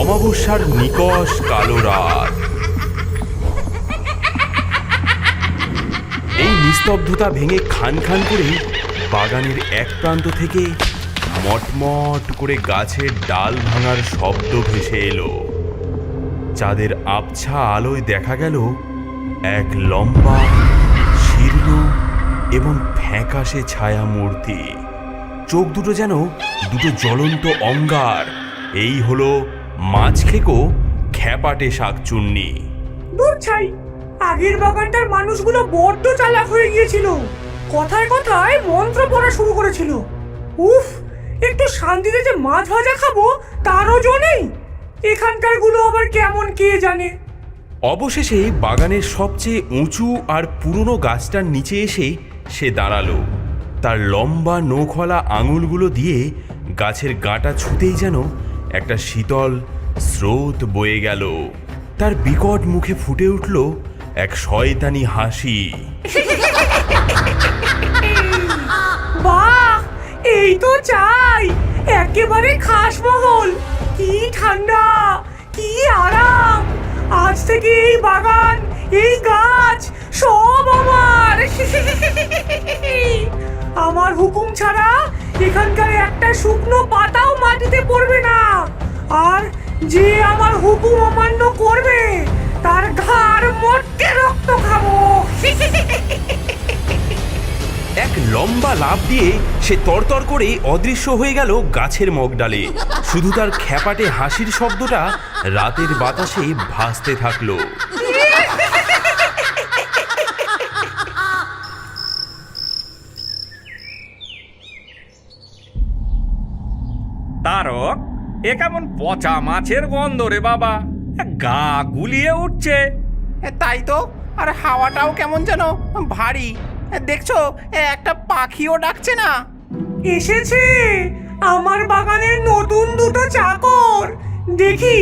অমাবস্যার নিকষ কালো রাত। এই নিস্তব্ধতা ভেঙে খান খান করে বাগানের এক প্রান্ত থেকে মটমট করে গাছের ডাল ভাঙার শব্দ ভেসে এলো। চাঁদের আবছা আলোয় দেখা গেল এক লম্বা, শীর্ণ এবং ফ্যাকাশে ছায়া মূর্তি। চোখ দুটো যেন দুটো জ্বলন্ত অঙ্গার। এই হলো মাছখেকো খ্যাপাটে শাকচুন্নি। দূর ছাই, আগের বাগানটার মানুষগুলো বড্ড চালাক হয়ে গিয়েছিল। কথায় কথায় মন্ত্র পড়া শুরু করেছিল। উফ, একটু শান্তিতে যে মাছ ভাজা খাবো তারও জো নেই। এখানকার গুলো আবার কেমন কে জানে। অবশেষে বাগানের সবচেয়ে উঁচু আর পুরনো গাছটার নিচে এসে সে দাঁড়ালো। তার লম্বা নখওয়ালা আঙুলগুলো দিয়ে গাছের গাঁটা ছুঁতেই যেন একটা শীতল স্রোত বয়ে গেল। তার বিকট মুখে ফুটে উঠল এক শয়তানি হাসি। বাহ, এই তো চাই, একেবারে খাসমহল। কি ঠান্ডা, কি আরাম। আজ থেকে এই বাগান, এই গাছ সব আমার। আমার হুকুম ছাড়া এখানকার একটা শুকনো পাতাও মাটিতে পড়বে না। আর যে আমার হুকুম অমান্য করবে তার ঘাড় মটকে রক্ত খাবো। এক লম্বা লাফ দিয়ে সে তরতর করে অদৃশ্য হয়ে গেল গাছের মগডালে। শুধু তার খ্যাপাটে হাসির শব্দটা রাতের বাতাসে ভাসতে থাকলো। তারক, এ কেমন পচা মাছের গন্ধ রে বাবা, গা গুলিয়ে উঠছে। তাই তো, আর হাওয়াটাও কেমন যেন ভারী। দেখছো, একটা পাখিও ডাকছে না। এসেছে আমার বাগানের নতুন দুটো চাকর। দেখি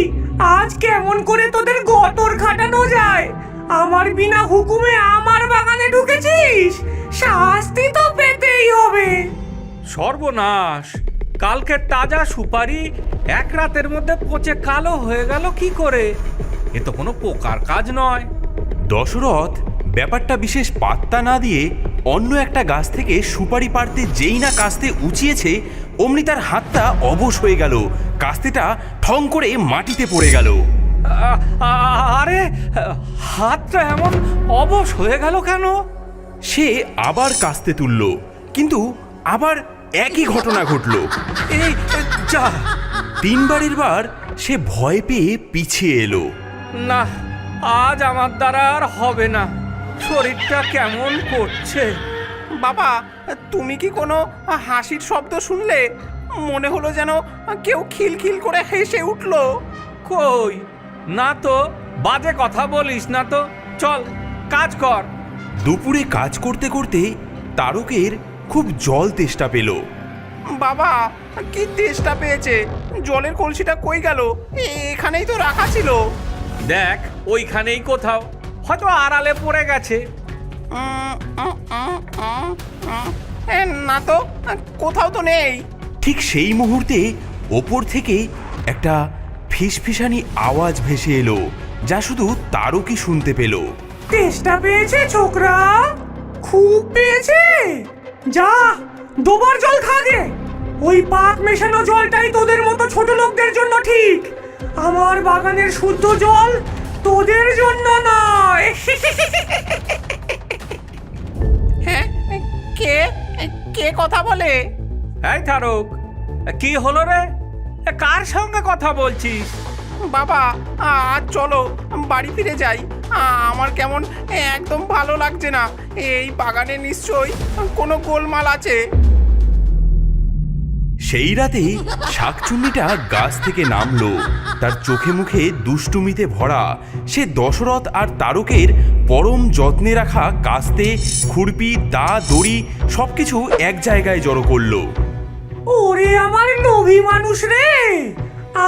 আজ কেমন করে তোদের গতর খাটানো যায়। আমার বিনা হুকুমে আমার বাগানে ঢুকেছিস, শাস্তি তো পেতেই হবে। সর্বনাশ, কালকে তাজা সুপারি এক রাতের মধ্যে পচে কালো হয়ে গেল কি করে? এ তো কোনো পোকার কাজ নয়। দশরথ ব্যাপারটা বিশেষ পাত্তা না দিয়ে অন্য একটা গাছ থেকে সুপারি পাড়তে যেই না কাস্তে উঁচিয়েছে, অমনি তার হাতটা অবশ হয়ে গেল। কাস্তেটা ঠং করে মাটিতে পড়ে গেল। আরে, হাতটা এমন অবশ হয়ে গেল কেন? সে আবার কাস্তে তুলল, কিন্তু আবার একই ঘটনা ঘটল। এই যা, তিনবারের বার সে ভয় পেয়ে পিছিয়ে এলো। না, আজ আমার দ্বারা আর হবে না। শরীরটা কেমন করছে। বাবা, তুমি কি কোনো হাসির শব্দ শুনলে? মনে হলো যেন কেউ খিলখিল করে হেসে উঠলো। কই না তো, বাজে কথা বলিস না তো। চল কাজ কর। দুপুরে কাজ করতে করতে তারকের খুব জল তেষ্টা পেল। বাবা, কি তেষ্টা পেয়েছে। জলের কলসিটা কই গেল? এখানেই তো রাখা ছিল। দেখ, ওইখানেই কোথাও, হয়তো আড়ালে পড়ে গেছে। না তো, কোথাও তো নেই। ঠিক সেই মুহূর্তে ওপর থেকে একটা ফিসফিসানি আওয়াজ ভেসে এলো, যা শুধু তারকই শুনতে পেল। তেষ্টা পেয়েছে ছোকরা, খুব পেয়েছে। যা, দুবার জল খা গে। ওই পাক মেশানো জলটাই তোদের মতো ছোট লোকদের জন্য ঠিক। আমার বাগানের শুদ্ধ জল তোদের জন্য নয়। হ্যাঁ, কে কে কথা বলে? এই তারক, কি হলো রে? কার সঙ্গে কথা বলছিস? বাবা, আজ চলো বাড়ি ফিরে যাই। আমার কেমন একদম ভালো লাগছে না। এই বাগানে নিশ্চয়ই কোনো গোলমাল আছে। সেই রাতে শাকচুন্নিটা গাছ থেকে নামলো। তার চোখে মুখে দুষ্টুমিতে ভরা। সে দশরথ আর তারকের পরম যত্নে রাখা কাস্তে, খুরপি, দা, দড়ি সবকিছু এক জায়গায় জড়ো করলো। ওরে আমার লোভী মানুষ রে,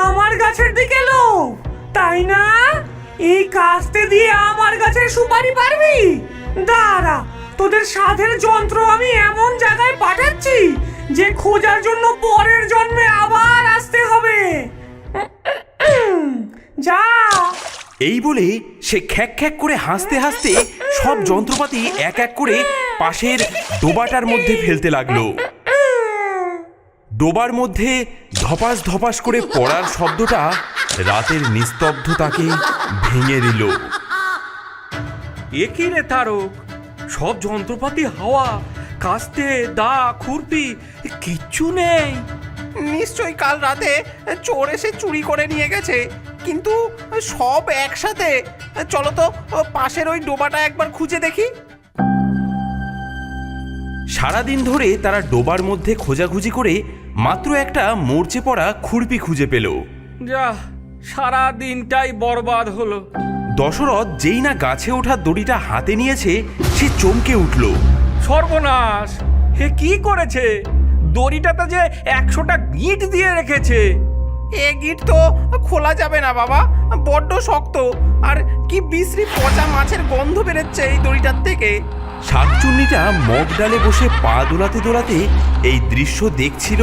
আমার গাছের দিকে লোভ, তাই না? এই কাস্তে দিয়ে আমার গাছের সুপারি পারবি? দাঁড়া, তোদের সাধের যন্ত্র আমি এমন জায়গায় পাঠাচ্ছি যে খোঁজার জন্য পরের জন্মে আবার আসতে হবে। এই বলে সে খ্যাক খ্যাক করে হাসতে হাসতে সব যন্ত্রপাতি এক এক করে পাশের ডোবাটার মধ্যে ফেলতে লাগলো। ডোবার মধ্যে ধপাস ধপাস করে পড়ার শব্দটা রাতের নিস্তব্ধতাকে ভেঙে দিল। এ কি রে তারক, সব যন্ত্রপাতি হাওয়া, কাস্তে, দা, খুরপি কিচ্ছু নেই। নিশ্চয়ই কাল রাতে চোর এসে চুরি করে নিয়ে গেছে, কিন্তু সব একসাথে। চলো তো পাশের ওই ডোবাটা একবার খুঁজে দেখি। সারাদিন ধরে তারা ডোবার মধ্যে খোঁজাখুঁজি করে মাত্র একটা মরচে পড়া খুরপি খুঁজে পেল। যা, সারা দিনটাই বরবাদ হলো। দশরথ যেই না গাছে ওঠা দড়িটা হাতে নিয়েছে সে চমকে উঠল। সর্বনাশ! হে কি করেছে? দড়িটাতে যে 100টা গিঁট দিয়ে রেখেছে। এ গিট তো খোলা যাবে না বাবা, বড্ড শক্ত, আর কি বিশ্রী পচা মাছের গন্ধ বেরোচ্ছে এই দড়িটার থেকে। শাকচুন্নিটা মগ ডালে বসে পা দোলাতে দোলাতে এই দৃশ্য দেখছিল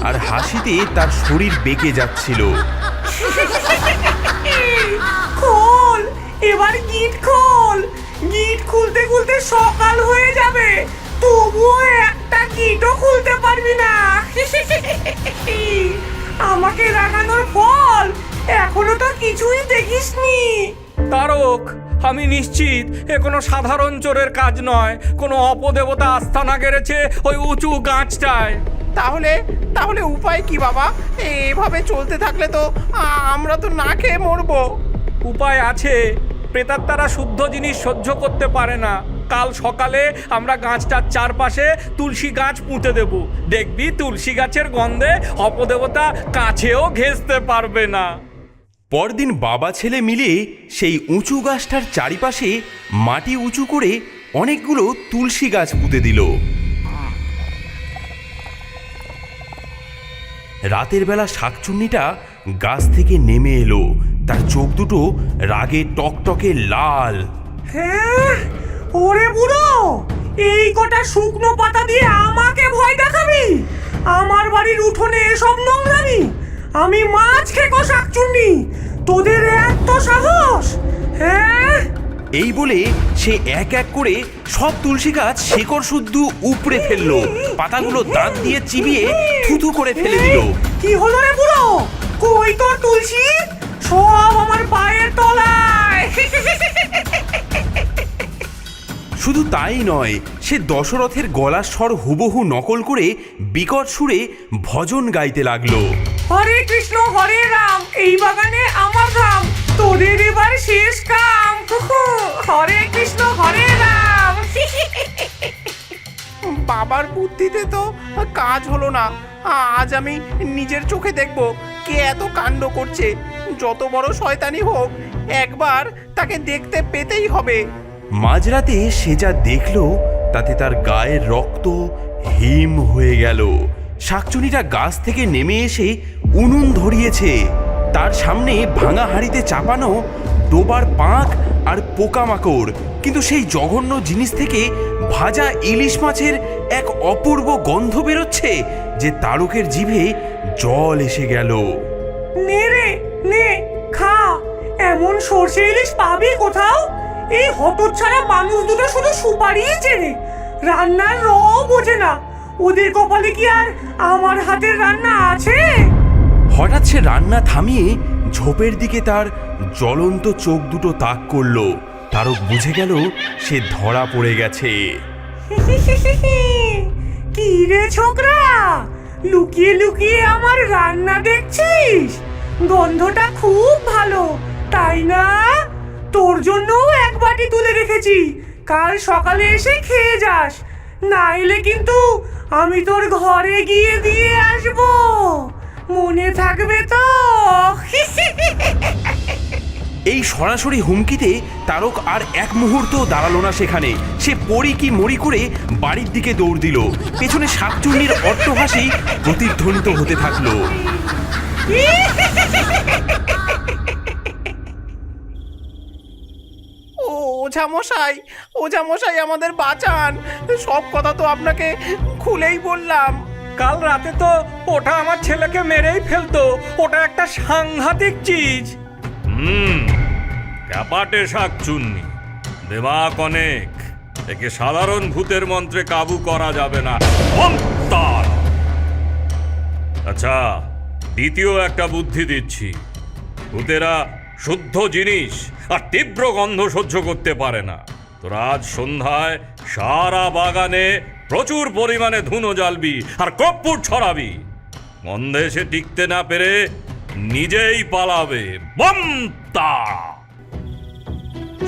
আর হাসিতে তার শরীর বেঁকে যাচ্ছিল। খোল, এবার গিট খোল। গিট খুলতে খুলতে সকাল হয়ে যাবে, তবুও একটা গিটও খুলতে পারবি না। আমাকে রাগানোর ফল এখনো তো কিছুই দেখিসনি। তারক, আমি নিশ্চিত এ কোনো সাধারণ চোরের কাজ নয়। কোনো অপদেবতা আস্তানা গেড়েছে ওই উঁচু গাছটায়। তাহলে তাহলে উপায় কি বাবা? এভাবে চলতে থাকলে তো আমরা তো না খেয়ে মরবো। উপায় আছে। প্রেতাত্মারা শুদ্ধ জিনিস সহ্য করতে পারে না। কাল সকালে আমরা গাছটার চারপাশে তুলসী গাছ পুঁতে দেব। দেখবি তুলসী গাছের গন্ধে অপদেবতা কাছেও ঘেঁষতে পারবে না। পরদিন বাবা ছেলে মিলে সেই উঁচু গাছটার চারিপাশে মাটি উঁচু করে অনেকগুলো তুলসী গাছ পুঁতে দিল। রাতের বেলা শাকচুন্নিটা গাছ থেকে নেমে এলো। তার চোখ দুটো রাগে টকটকে লাল। হ্যাঁ, ওরে বুড়ো, এই কটা শুকনো পাতা দিয়ে আমাকে ভয় দেখাবি? আমার বাড়ির উঠোনে এসব নোংরামি? আমি মাছ খেকো শাকচুন্নি, তোদের এত সাহস? হ্যাঁ, এই বলে সে এক এক করে সব তুলসী গাছ শেকড় শুদ্ধ উপড়ে ফেললো। পাতাগুলো দাঁত দিয়ে চিবিয়ে থুথু করে ফেলে দিল। কি হলো রে বুড়ো? কই তোর তুলসী? সব আমার পায়ের তলায়। শুধু তাই নয়, সে দশরথের গলার স্বর হুবহু নকল করে বিকট সুরে ভজন গাইতে লাগলো। হরে কৃষ্ণ হরে রাম, এই বাগানে আমার ধাম, তোদের এবার শেষ কাম। হরে কৃষ্ণ হরে রাম। বাবার বুদ্ধিতে তো কাজ হলো না। আজ আমি নিজের চোখে দেখব কে এত কাণ্ড করছে। যত বড় শয়তানি হোক, একবার তাকে দেখতে পেতেই হবে। মাঝরাতে সে যা দেখল তাতে তার গায়ের রক্ত হিম হয়ে গেল। শাকচুনিটা গাছ থেকে নেমে এসে উনুন ধরিয়েছে। তার সামনে ভাঙা হাঁড়িতে চাপানো ডোবার পাঁক আর পোকামাকড়, কিন্তু সেই জঘন্য জিনিস থেকে ভাজা ইলিশ মাছের এক অপূর্ব গন্ধ বেরোচ্ছে যে তারকের জিভে জল এসে গেল। নে রে নে, খা। এমন সর্ষে ইলিশ পাবি কোথাও? এই হতচ্ছাড়া মানুষ দুটো শুধু সুপারিই চেনে, রান্নার র বোঝে না। ওদের কপালে কি আর আমার হাতের রান্না আছে? হঠাৎ সে রান্না থামিয়ে ঝোপের দিকে তার জ্বলন্ত চোখ দুটো তাক করলো। তারক বুঝে গেল সে ধরা পড়ে গেছে। কি রে ছোকরা, লুকিয়ে লুকিয়ে আমার রান্না দেখছিস? গন্ধটা খুব ভালো, তাই না? তোর জন্যও এক বাটি তুলে রেখেছি, কাল সকালে এসে খেয়ে যাস। না এলে কিন্তু আমি তোর ঘরে গিয়ে দিয়ে আসবো, মনে থাকবে তো? এই সরাসরি হুমকিতে তারক আর এক মুহূর্ত দাঁড়ালো না সেখানে। সে পড়ি কি মরি করে বাড়ির দিকে দৌড় দিল। পেছনে শাকচুন্নির অট্টহাসি প্রতিধ্বনিত হতে থাকলো। ওঝামশাই, ওঝামশাই আমাদের বাঁচান। সব কথা তো আপনাকে খুলেই বললাম। কাল রাতে তো ওটা আমার ছেলেকে মেরেই ফেলতো। ওটা একটা সাংঘাতিক চিজ। ক্যাপাটে শাকচুন্নি, দেমাক অনেক, একে সাধারণ ভূতের মন্ত্রে কাবু করা যাবে না। মন্তার! আচ্ছা, দ্বিতীয় একটা বুদ্ধি দিচ্ছি। ভূতেরা শুদ্ধ জিনিস আর তীব্র গন্ধ সহ্য করতে পারে না। তোরা আজ সন্ধ্যায় সারা বাগানে প্রচুর পরিমাণে ধুনো জ্বালবি আর কর্পূর ছড়াবি। গন্ধে সে টিকতে না পেরে নিজেই পালাবে। বমতা!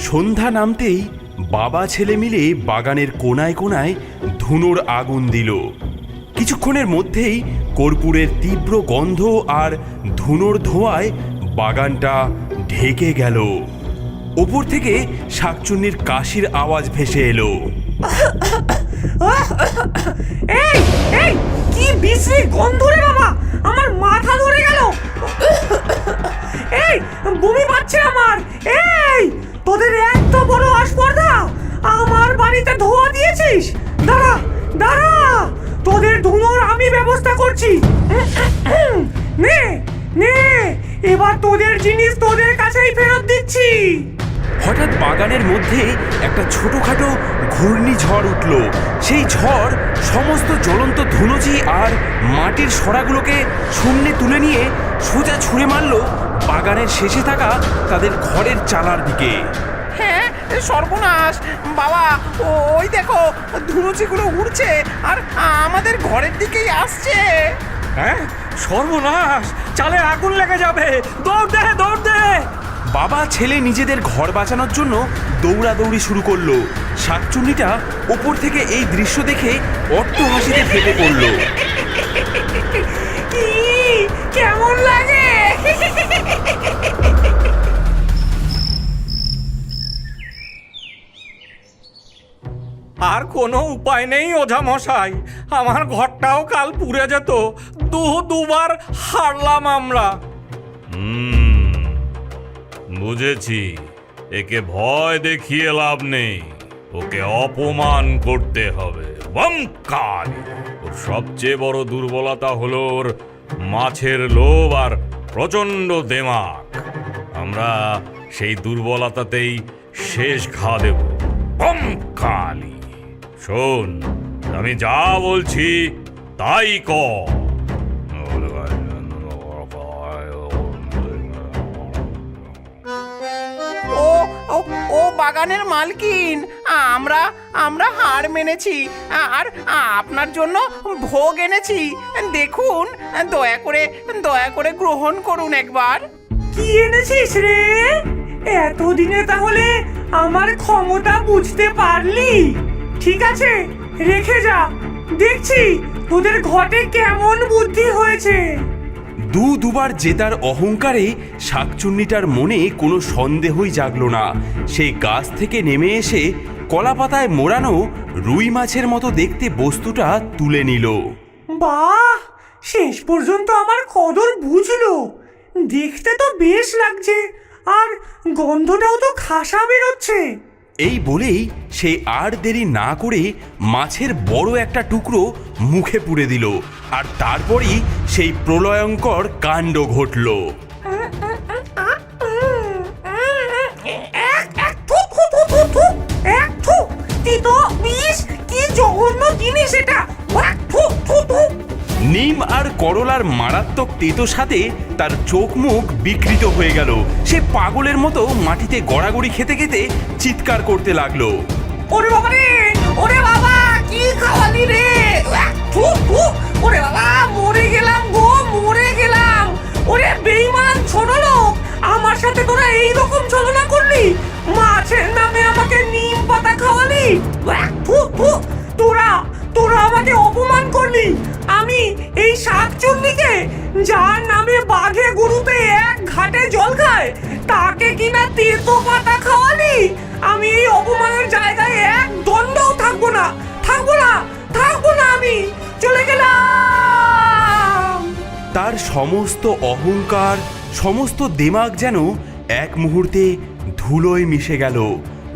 সন্ধ্যা নামতেই বাবা ছেলে মিলে বাগানের কোনায় কোনায় ধুনোর আগুন দিল। কিছুক্ষণের মধ্যেই কর্পূরের তীব্র গন্ধ আর ধুনোর ধোঁয়ায় বাগানটা ঢেকে গেল। ওপর থেকে শাকচুন্নির কাশির আওয়াজ ভেসে এলো। এই এই কি বিশ্রী গন্ধ রে বাবা, আমার মাথা ধরে গেল। এই বমি পাচ্ছে আমার। এই তোদের এত বড় আসপর্দা, আমার বাড়িতে ধোঁয়া দিয়েছিস। দাঁড়া দাঁড়া, তোদের ধুনোর আমি ব্যবস্থা করছি। নে নে, এবার তোদের জিনিস তোদের কাছেই ফেরত দিচ্ছি। হঠাৎ বাগানের মধ্যে একটা ছোটখাটো ঘূর্ণিঝড় উঠল। সেই ঝড় সমস্ত জ্বলন্ত ধুনুচি আর মাটির সরাগুলোকে শূন্যে তুলে নিয়ে সোজা ছুঁড়ে মারল বাগানের শেষে থাকা তাদের ঘরের চালার দিকে। হ্যাঁ, সর্বনাশ বাবা, ওই দেখো ধুনুচিগুলো উড়ছে আর আমাদের ঘরের দিকেই আসছে। হ্যাঁ, সর্বনাশ! চালে আগুন লেগে যাবে। দৌড় দে, দৌড় দে! বাবা ছেলে নিজেদের ঘর বাঁচানোর জন্য দৌড়াদৌড়ি শুরু করলো। শাকচুন্নিটা ওপর থেকে এই দৃশ্য দেখে অট্টহাসিতে ফেটে পড়ল। কেমন লাগে? আর কোনো উপায় নেই ওঝা মশাই, আমার ঘরটাও কাল পুড়ে যেত। দুবার হারলাম আমরা। বুঝেছি, একে ভয় দেখিয়ে লাভ নেই, ওকে অপমান করতে হবে। বঙ্কাল! ওর সবচেয়ে বড় দুর্বলতা হলো ওর মাছের লোভ আর প্রচণ্ড দেমাক। আমরা সেই দুর্বলতাতেই শেষ ঘা দেব। বঙ্কালি! শোন, আমি যা বলছি তাই কর। ও বাগানের মালকিন, আমরা হার মেনেছি আর আপনার জন্য ভোগ এনেছি। দেখুন, দয়া করে গ্রহণ করুন একবার। কি এনেছিস রে? এতদিনে তাহলে আমার ক্ষমতা বুঝতে পারলি? ঠিক আছে, রেখে যা, দেখছি তোদের ঘটে কেমন বুদ্ধি হয়েছে। দুবার জেতার অহংকারে শাকচুন্নিটার মনে কোনো সন্দেহই জাগলো না। সে গাছ থেকে নেমে এসে কলাপাতায় মোড়ানো রুই মাছের মতো দেখতে বস্তুটা তুলে নিল। বাহ, শেষ পর্যন্ত আমার কদর বুঝলো। দেখতে তো বেশ লাগছে, আর গন্ধটাও তো খাসা বেরোচ্ছে। এই বলেই সে আর দেরি না করে মাছের বড় একটা টুকরো মুখে পুরে দিল, আর তারপরই সেই প্রলয়ঙ্কর কাণ্ড ঘটল। কি জঘন্য জিনিস এটা! নিম আর করলার মারাত্মক তেতো সাথে তার চোখ মুখ বিকৃত হয়ে গেল। সে পাগলের মতো মাটিতে গড়াগড়ি খেতে খেতে চিৎকার করতে লাগলো। ওরে বাবা রে, ওরে বাবা, কি খাওয়ালি রে! ওরে বাবা, মরে গেলাম গো, মরে গেলাম। ওরে বেঈমান ছোট লোক, আমার সাথে তোরা এইরকম ছলনা করলি? মাছের নামে আমাকে নিম পাতা খাওয়ালি? তোরা আমাকে অপমান করলি। আমি এই শাকচুন্নিকে, যার নামে বাঘে গরুতে এক ঘাটে জল খায়, তাকে কিনা তেতো পাতা খাওয়ালি? আমি এই অপমানের জায়গায় এক দণ্ডও থাকবো না, আমি চলে গেলাম। তার সমস্ত অহংকার, সমস্ত দিমাগ যেন এক মুহূর্তে ধুলোয় মিশে গেল।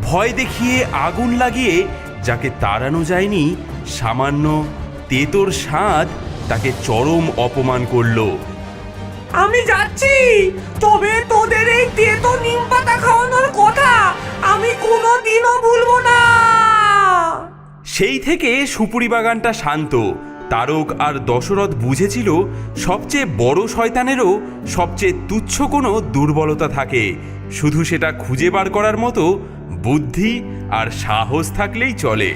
ভয় দেখিয়ে আগুন লাগিয়ে যাকে তাড়ানো যায়নি, সামান্য তেতোর স্বাদ তাকে চরম অপমান করলো। আমি যাচ্ছি, তবে তোদের এই তেতো নিম পাতা খাওয়ানোর সেই থেকে সুপুরি বাগানটা শান্ত। তারক আর দশরথ বুঝেছিল সবচেয়ে বড় শয়তানেরও সবচেয়ে তুচ্ছ কোনো দুর্বলতা থাকে, শুধু সেটা খুঁজে বার করার মতো বুদ্ধি আর সাহস থাকলেই চলে।